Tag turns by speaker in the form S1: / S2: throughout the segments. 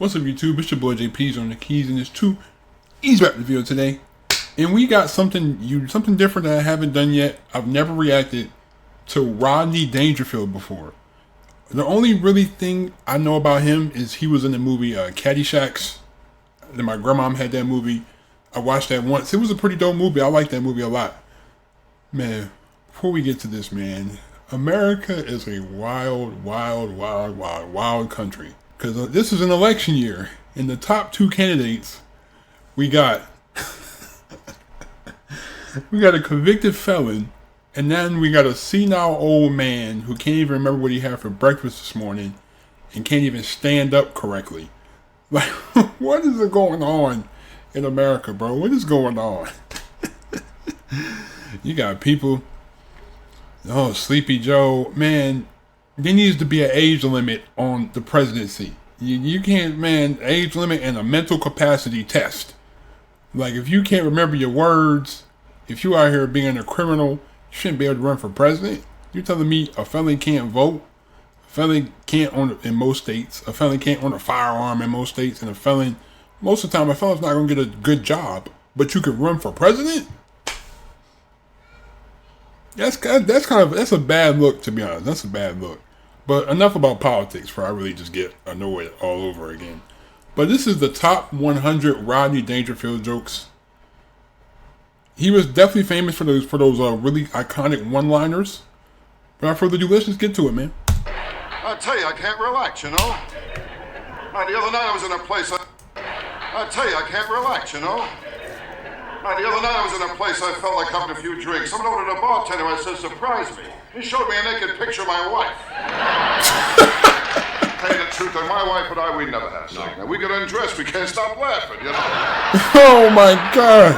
S1: What's up, YouTube? It's your boy JP's on the keys, and it's 2 Easy Rap Reveal today. And we got something different that I haven't done yet. I've never reacted to Rodney Dangerfield before. The only really thing I know about him is he was in the movie Caddyshack. Then my grandmom had that movie. I watched that once. It was a pretty dope movie. I like that movie a lot. Man, before we get to this, man, America is a wild, wild, wild, wild, wild country. Because this is an election year. In the top 2 candidates, we got a convicted felon, and then we got a senile old man who can't even remember what he had for breakfast this morning and can't even stand up correctly. Like, what is going on in America, bro? What is going on? You got people, Sleepy Joe, man, there needs to be an age limit on the presidency. You can't, man, age limit and a mental capacity test. Like, if you can't remember your words, if you out here being a criminal, you shouldn't be able to run for president. You're telling me a felon can't vote? A felon can't own it in most states. A felon can't own a firearm in most states. And a felon, most of the time, a felon's not going to get a good job. But you could run for president? That's a bad look, to be honest. That's a bad look. But enough about politics before I really just get annoyed all over again. But this is the top 100 Rodney Dangerfield jokes. He was definitely famous for those really iconic one-liners. Without further ado, let's just get to it, man.
S2: I tell you, I can't relax, you know. The other night I was in a place. I tell you, I can't relax, you know. The other night I was in a place I felt like having a few drinks. Someone ordered a bartender. I said, surprise me. He showed me a naked picture of my wife. Tell you the truth, and my wife and I, we never have sex. Now, we get undressed, we can't stop laughing, you know.
S1: Oh my God.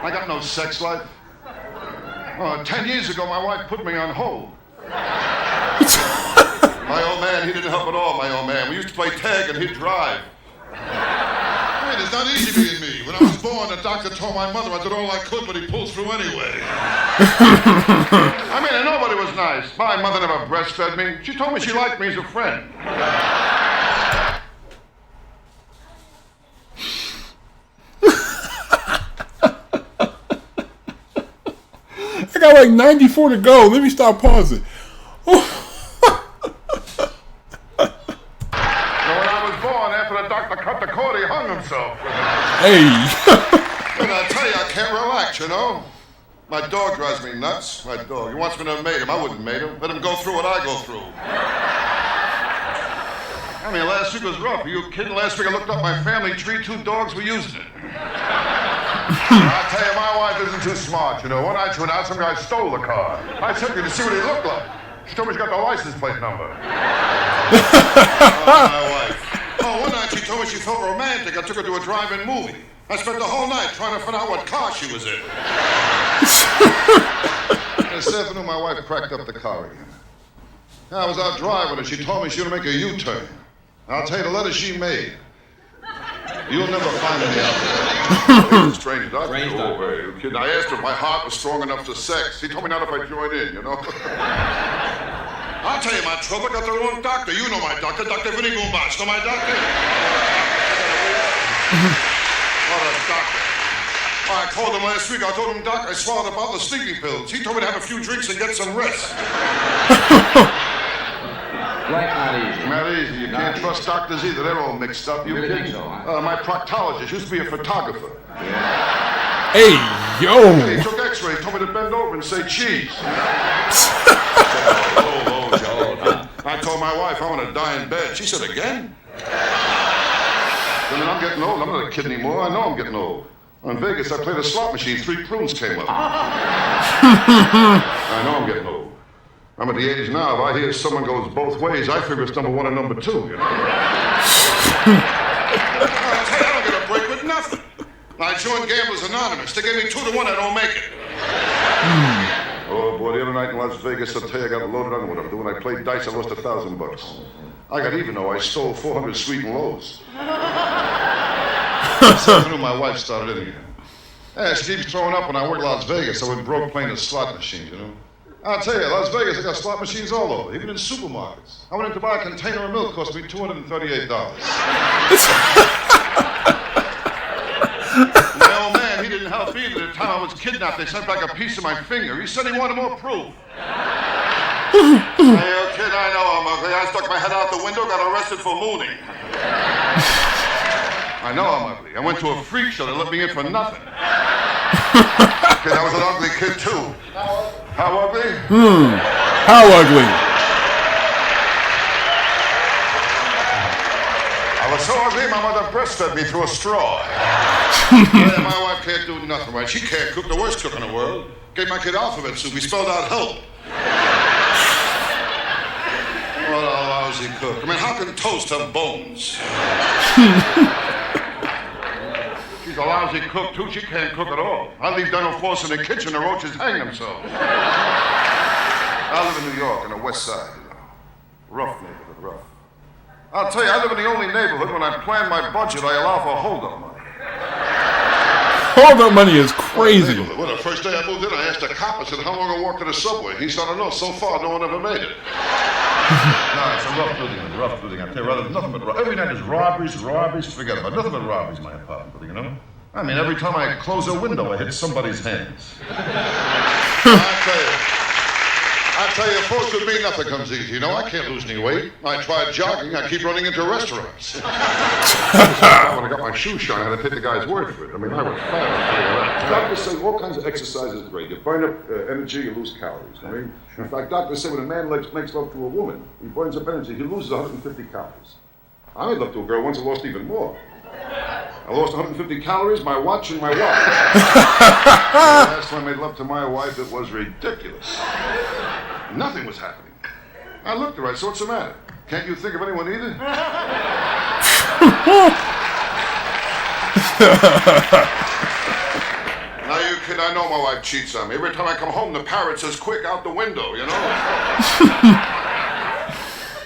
S2: I got no sex life. 10 years ago, my wife put me on hold. My old man, he didn't help at all, my old man. We used to play tag and he'd drive. I mean, it's not easy being me. When I was born, the doctor told my mother I did all I could, but he pulled through anyway. I mean, and nobody was nice. My mother never breastfed me. She told me she liked me as a friend.
S1: I got like 94 to go. Let me stop pausing.
S2: Cut the cord, he hung himself.
S1: Hey.
S2: And I tell you, I can't relax, you know. My dog drives me nuts. My dog. He wants me to mate him. I wouldn't mate him. Let him go through what I go through. I mean, last week was rough. Are you kidding? Last week I looked up my family tree. 2 dogs were using it. I tell you, my wife isn't too smart, you know. One night she went out, some guy stole the car. I took her to see what he looked like. She told me she got the license plate number. My wife. One night she told me she felt romantic. I took her to a drive-in movie. I spent the whole night trying to find out what car she was in. This afternoon, my wife cracked up the car again. I was out driving and she told me she would make a U-turn. I'll tell you the letter she made. You'll never find any out there. Strange doctor. You kidding? I asked her if my heart was strong enough for sex. He told me not if I joined in, you know. I'll tell you my trouble. I got the wrong doctor. You know my doctor, Dr. Vinny Boombox. Know my doctor? What a doctor. I called him last week. I told him, Doc, I swallowed a bottle of sleeping pills. He told me to have a few drinks and get some rest.
S3: Like not easy.
S2: Not easy. You can't trust doctors either. They're all mixed up. You
S3: really
S2: kidding?
S3: think so, huh?
S2: My proctologist used to be a photographer.
S3: Yeah.
S1: Hey, yo.
S2: And he took x-rays, told me to bend over and say cheese. I told my wife I want to die in bed. She said, again? I mean, I'm getting old. I'm not a kid anymore. I know I'm getting old. In Vegas, I played a slot machine. 3 prunes came up. I know I'm getting old. I'm at the age now, if I hear someone goes both ways, I figure it's number 1 and number 2, you know? I tell you, I don't get a break with nothing. I joined Gamblers Anonymous. They gave me 2 to 1, I don't make it. Oh, boy, the other night in Las Vegas, I'll tell you, I got loaded on what I'm doing. I played dice, I lost $1,000. I got even, though. I stole 400 sweet and lows. This afternoon, my wife started in again. Yeah, she keeps throwing up when I work Las Vegas, so we broke playing the slot machine, you know? I'll tell you, Las Vegas, they got slot machines all over, even in supermarkets. I went in to buy a container of milk, cost me $238. My old man, he didn't help either. The time I was kidnapped, they sent back a piece of my finger. He said he wanted more proof. Hey, you kid, I know I'm ugly. I stuck my head out the window, got arrested for mooning. I know I'm ugly. I went to a freak show. They let me in for nothing. Kid, I was an ugly kid, too. How ugly?
S1: How ugly?
S2: I was so ugly, my mother breastfed me through a straw. Yeah, my wife can't do nothing right. She can't cook, the worst cook in the world. Gave my kid alphabet soup. He spelled out help. What a lousy cook. I mean, how can toast have bones? She's a lousy cook, too. She can't cook at all. I leave dental floss in the kitchen, the roaches hang themselves. I live in New York, on the west side, you know. Rough neighborhood, rough. I'll tell you, I live in the only neighborhood when I plan my budget, I allow for hold-up money.
S1: Hold-up money is crazy.
S2: Well, the first day I moved in, I asked the cop, I said, how long I walk to the subway? He said, I don't know, so far, no one ever made it. No, it's a rough building, I tell you, rather, nothing but robberies. Every night is robberies, forget about it. Nothing but robberies, my apartment building, you know? I mean, every time I close a window, I hit somebody's hands. I tell you, folks, with me, nothing comes easy. You know, I can't lose any weight. I tried jogging. I keep running into restaurants. When I got my shoes shine, I had to take the guy's word for it. I mean, I was fat. Doctors say all kinds of exercise is great. You burn up energy, you lose calories. I mean, in fact, doctors say when a man makes love to a woman, he burns up energy, he loses 150 calories. I made love to a girl once and lost even more. I lost 150 calories, my watch, and my wallet. Last time I made love to my wife, it was ridiculous. Nothing was happening. I looked at her, I said, what's the matter? Can't you think of anyone either? Now, you kid, I know my wife cheats on me. Every time I come home, the parrot says, quick, out the window, you know?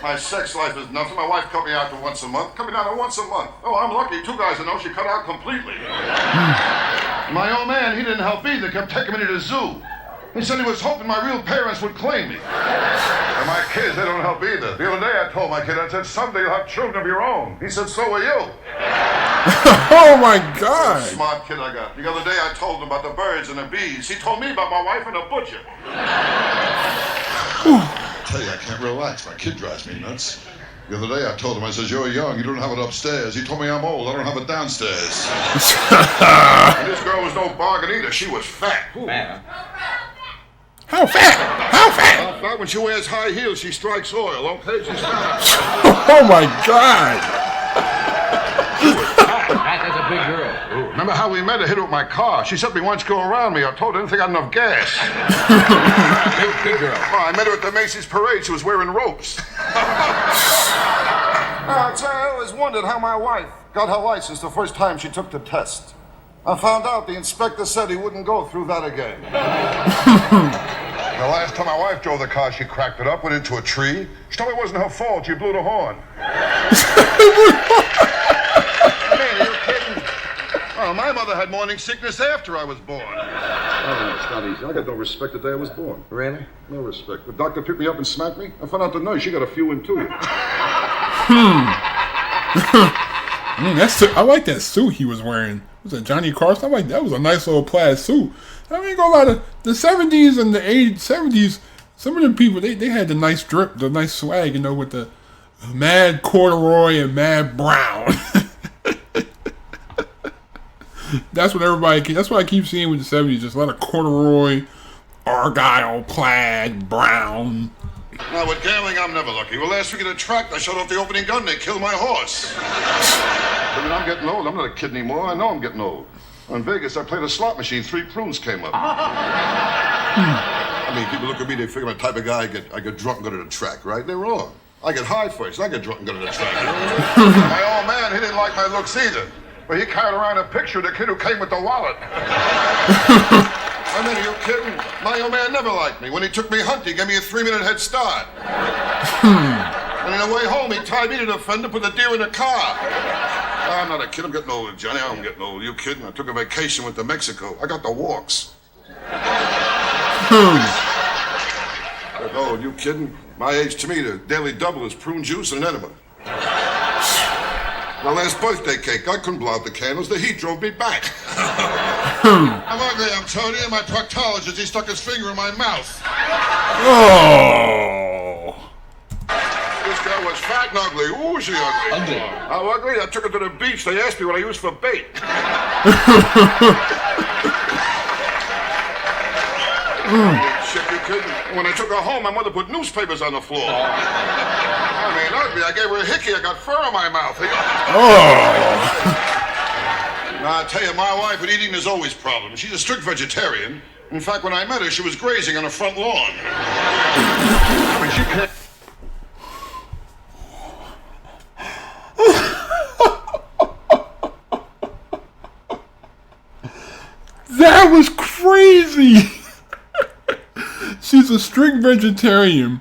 S2: My sex life is nothing. My wife cut me out to once a month. Cut me down to once a month. Oh, I'm lucky. 2 guys I know she cut out completely. My old man, he didn't help either. Kept taking me to the zoo. He said he was hoping my real parents would claim me. And my kids, they don't help either. The other day I told my kid, I said, someday you'll have children of your own. He said, so will you.
S1: Oh, my God.
S2: Smart kid I got. The other day I told him about the birds and the bees. He told me about my wife and the butcher. I tell you, I can't relax. My kid drives me nuts. The other day I told him, I says, you're young, you don't have it upstairs. He told me I'm old, I don't have it downstairs. And this girl was no bargain either. She was fat.
S3: Fat, huh?
S1: How fat? How fat?
S2: Fat when she wears high heels, she strikes oil. Okay, she's fat.
S1: Oh, my God.
S3: Fat is a big girl.
S2: Ooh, remember how we met? I hit her with my car. She said me once go around me. I told her I didn't think I had enough gas.
S3: Big girl.
S2: Well, I met her at the Macy's parade. She was wearing ropes. I always wondered how my wife got her license the first time she took the test. I found out the inspector said he wouldn't go through that again. The last time my wife drove the car, she cracked it up, went into a tree. She told me it wasn't her fault. She blew the horn. I mean, are you kidding? Oh, my mother had morning sickness after I was born. Oh, it's not easy. I got no respect the day I was born.
S3: Really?
S2: No respect. The doctor picked me up and smacked me. I found out the nurse, she got a few in too.
S1: I like that suit he was wearing. Was it Johnny Carson? I like that. Was a nice little plaid suit. I mean, go a lot of the 70s and the 80s, 70s. Some of them people they had the nice drip, the nice swag, you know, with the mad corduroy and mad brown. That's what everybody. That's what I keep seeing with the 70s. Just a lot of corduroy, argyle, plaid, brown.
S2: Now, with gambling, I'm never lucky. Well, last week at a track, I shut off the opening gun. They killed my horse. I mean, I'm getting old. I'm not a kid anymore. I know I'm getting old. In Vegas, I played a slot machine. 3 prunes came up. I mean, people look at me, they figure I'm the type of guy I get drunk and go to the track, right? They're wrong. I get high first. I get drunk and go to the track. My old man, he didn't like my looks either. But he carried around a picture of the kid who came with the wallet. I mean, are you kidding? My old man never liked me. When he took me hunting, he gave me a 3-minute head start. And on the way home, he tied me to the fender, put the deer in the car. I'm not a kid. I'm getting older, Johnny. I'm getting old. You kidding? I took a vacation, went to Mexico. I got the walks. Oh, you kidding? My age, to me, the daily double is prune juice and enema. My last birthday cake, I couldn't blow out the candles. The heat drove me back. I'm ugly, I'm telling you. My proctologist, he stuck his finger in my mouth.
S1: Oh.
S2: This girl was fat and ugly. Ooh, was she ugly?
S3: Ugly.
S2: How ugly? I took her to the beach. They asked me what I used for bait. Shit, you couldn't. When I took her home, my mother put newspapers on the floor. I mean, ugly. I gave her a hickey. I got fur on my mouth. Now, I tell you, my wife with eating is always problems. She's a strict vegetarian. In fact, when I met her, she was grazing on a front lawn. I mean, she can't...
S1: That was crazy. She's a strict vegetarian.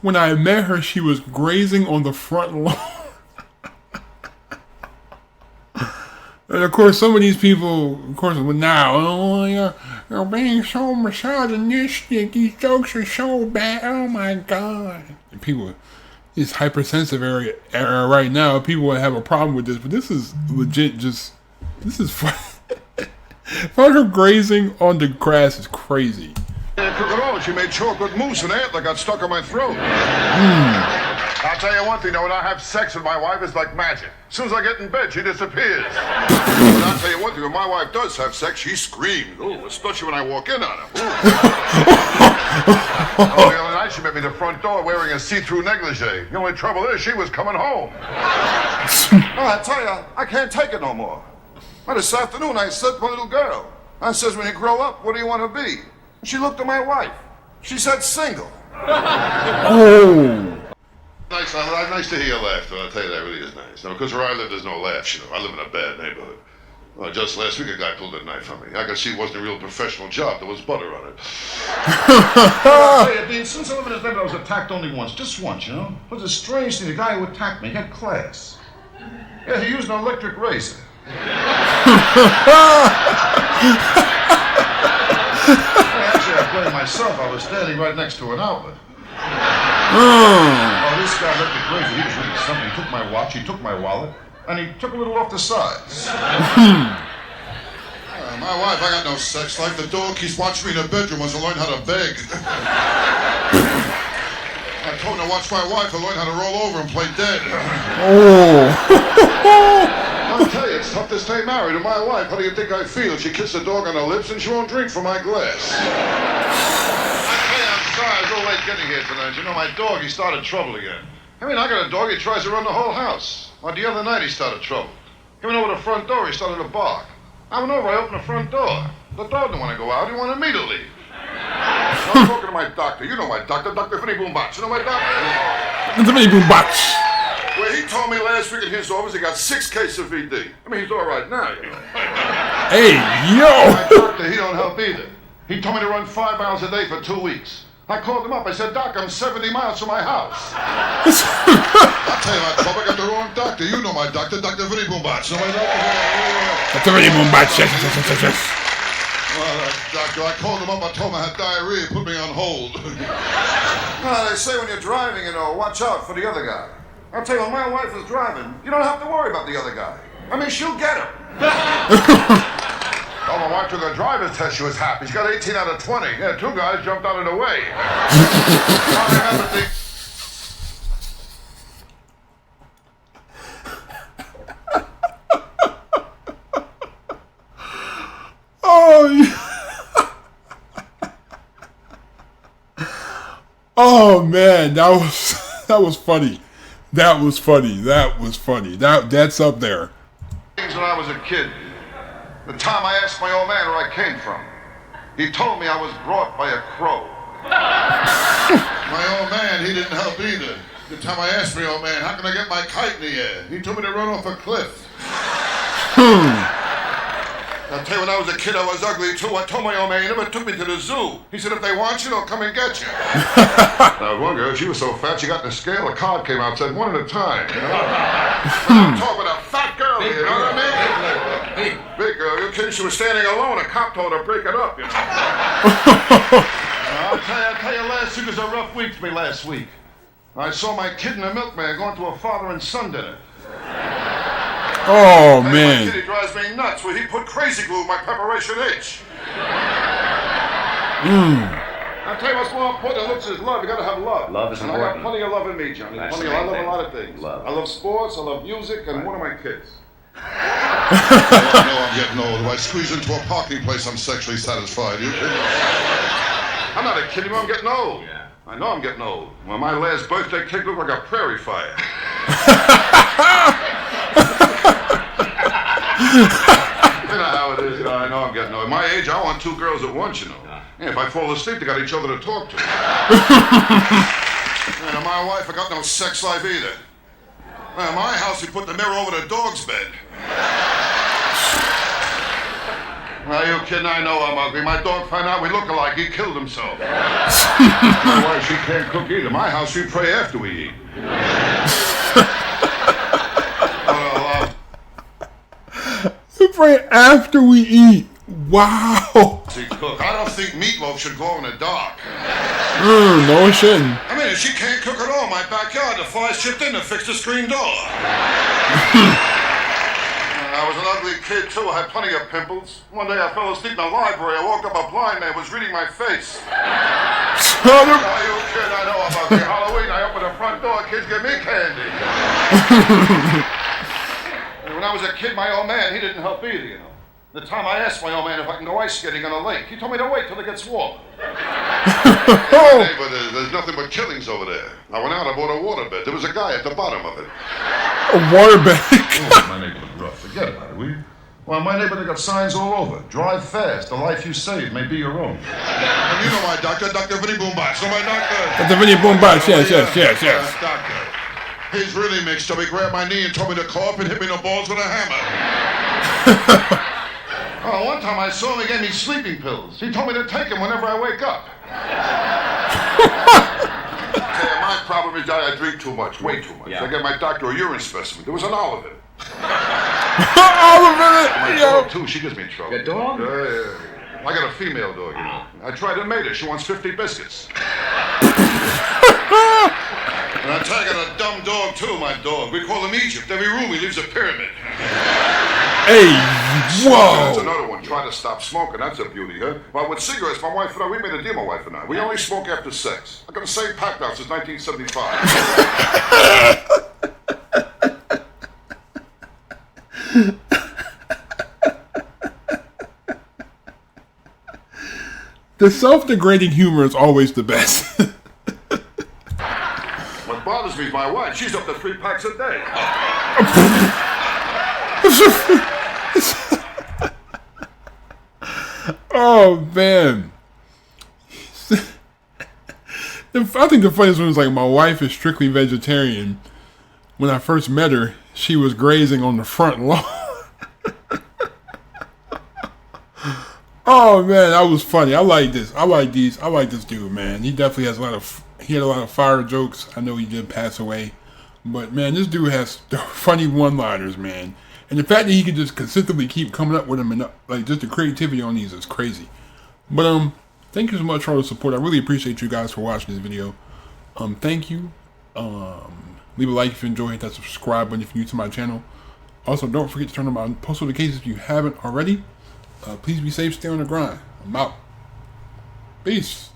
S1: When I met her, she was grazing on the front lawn. And of course, some of these people, of course, now, oh, you're being so misogynistic. These jokes are so bad. Oh my God. And people, this hypersensitive era right now, people would have a problem with this, but this is legit. This is fun. Find her grazing on the grass is crazy.
S2: I took it all. She made chocolate mousse and antler got stuck in my throat. I'll tell you one thing, though, when I have sex with my wife, it's like magic. As soon as I get in bed, she disappears. But I'll tell you one thing, when my wife does have sex, she screams. Ooh, especially when I walk in on her. Oh, the other night she met me at the front door wearing a see-through negligee. The only trouble is she was coming home. Oh, I tell you, I can't take it no more. Well, this afternoon, I said to my little girl, I says, when you grow up, what do you want to be? And she looked at my wife. She said, single.
S1: Oh.
S2: Nice to hear you laugh, though. I'll tell you, that really is nice. Now, because where I live, there's no laughs, you know. I live in a bad neighborhood. Well, just last week, a guy pulled a knife on me. I could see it wasn't a real professional job. There was butter on it. Hey, Dean, since I live in this neighborhood, I was attacked only once. Just once, you know. But the strange thing, the guy who attacked me had class. Yeah, he used an electric razor. Actually, I blamed myself. I was standing right next to an outlet. Oh, this guy looked crazy. He was reading something. He took my watch, he took my wallet, and he took a little off the sides. My wife, I got no sex life. The dog keeps watching me in the bedroom wants to learn how to beg. I told him to watch my wife and learn how to roll over and play dead.
S1: Oh.
S2: I'll tell you, it's tough to stay married to my wife. How do you think I feel? She kissed the dog on the lips and she won't drink from my glass. I tell you, I'm sorry. I was a little late getting here tonight. You know, my dog, he started trouble again. I mean, I got a dog, he tries to run the whole house. Well, the other night he started trouble. Coming over the front door, he started to bark. I went over, I opened the front door. The dog didn't want to go out, he wanted me to leave. I'm talking to my doctor. You know my doctor, Dr. Vinny Boombach. You know my doctor?
S1: Vinny Boombach.
S2: Well, he told me last week in his office he got 6 cases of VD. I mean, he's all right now, you know.
S1: Hey, yo!
S2: My doctor, he don't help either. He told me to run 5 miles a day for 2 weeks. I called him up. I said, Doc, I'm 70 miles from my house. I'll tell you what, Bob, I got the wrong doctor. You know my doctor, Dr. Vinny Boombach. You know my doctor?
S1: Dr. Vinny Boombach, yes.
S2: Well, doctor, I called him up. I told him I had diarrhea. Put me on hold. Well, they say when you're driving, you know, watch out for the other guy. I'll tell you, when my wife is driving, you don't have to worry about the other guy. I mean, she'll get him. Oh, my wife took a driver's test. She was happy. She got 18 out of 20. Yeah, 2 guys jumped out of the way. I remember the...
S1: Oh, yeah. Oh man, that was funny. That's up there.
S2: When I was a kid, the time I asked my old man where I came from, he told me I was brought by a crow. My old man, he didn't help either. The time I asked my old man, how can I get my kite in the air? He told me to run off a cliff. I'll tell you, when I was a kid, I was ugly, too. I told my old man, he never took me to the zoo. He said, if they want you, they'll come and get you. Now, one girl, she was so fat, she got in the scale, a card came out, said, 1 at a time, you know? I'm talking about a fat girl here, you know what I mean? Big girl, you're kidding? She was standing alone. A cop told her to break it up, you know? I'll I tell you, last week was a rough week for me last week. I saw my kid and the milkman going to a father and son dinner.
S1: Oh,
S2: My
S1: man.
S2: kid, he drives me nuts. Well, he put crazy glue in my preparation H. I'll tell you what's more important than looks is love. You gotta have love.
S3: Love is
S2: and I
S3: important.
S2: got plenty of love in me, Johnny.
S3: That's
S2: Plenty.
S3: the
S2: I
S3: main
S2: love
S3: thing.
S2: a lot of things.
S3: Love.
S2: I love sports, I love music, and one of my kids.
S4: I know I'm getting old. If I squeeze into a parking place, I'm sexually satisfied. You kidding?
S2: I'm not kidding you, I'm getting old.
S3: Yeah.
S2: I know I'm getting old. Well, my last birthday cake looked like a prairie fire. You know how it is, you know, I know I'm getting old. At my age, I want two girls at once, you know. Yeah, if I fall asleep, they got each other to talk to. And my wife, I got no sex life either. At my house, we put the mirror over the dog's bed. Are you kidding? I know I'm ugly. My dog found out we look alike. He killed himself. My wife, she can't cook either. My house, we pray after we eat.
S1: We pray after we eat. Wow.
S2: See, cook. I don't think meatloaf should glow in the dark.
S1: No, it shouldn't.
S2: I mean, if she can't cook at all, my backyard, the flies chipped in to fix the screen door. I was an ugly kid, too. I had plenty of pimples. One day I fell asleep in the library. I woke up, a blind man was reading my face. Are you kidding? I know I'm ugly. Halloween, I open the front door, kids give me candy. When I was a kid, my old man, he didn't help either, you know. The time I asked my old man if I can go ice skating on a lake, he told me to wait till it gets warm. Hey, but there's nothing but killings over there. I went out, I bought a waterbed. There was a guy at the bottom of it.
S1: A waterbed.
S2: Oh, my neighborhood rough. Forget about it, will you? Well, my neighborhood got signs all over. Drive fast. The life you save may be your own.
S4: And you know my doctor, Dr. Vinny Boombox. So my doctor.
S1: Dr. Vinny Boombox, yes.
S4: Doctor. He's really mixed up. He grabbed my knee and told me to cough and hit me in the balls with a hammer.
S2: Oh, one time I saw him, he gave me sleeping pills. He told me to take them whenever I wake up. My problem is that I drink too much, way too much.
S3: Yeah.
S2: I get my doctor a urine specimen. There was an olive in it.
S1: Olive in
S2: My
S1: it.
S2: dog, too, she gives me trouble.
S3: Your dog?
S2: I got a female dog, you know. I tried to mate her. She wants 50 biscuits. And I tell you, I got a dumb dog, too, my dog. We call him Egypt. Every room he leaves a pyramid.
S1: Hey,
S2: That's
S1: whoa.
S2: another one. Try to stop smoking. That's a beauty, huh? Well, with cigarettes, my wife and I, we made a deal, my wife and I. We only smoke after sex. I got the same pack now since 1975.
S1: The self-degrading humor is always the best.
S2: What bothers me is my wife. She's up to 3 packs a day.
S1: Oh, man. I think the funniest one is like my wife is strictly vegetarian. When I first met her, she was grazing on the front lawn. Oh man, that was funny. I like this. I like this dude, man. He definitely has he had a lot of fire jokes. I know he did pass away. But man, this dude has funny one-liners, man. And the fact that he can just consistently keep coming up with them and like just the creativity on these is crazy. But thank you so much for all the support. I really appreciate you guys for watching this video. Thank you. Leave a like if you enjoyed. Hit that subscribe button if you're new to my channel. Also, don't forget to turn on my post notifications if you haven't already. Please be safe, stay on the grind. I'm out. Peace.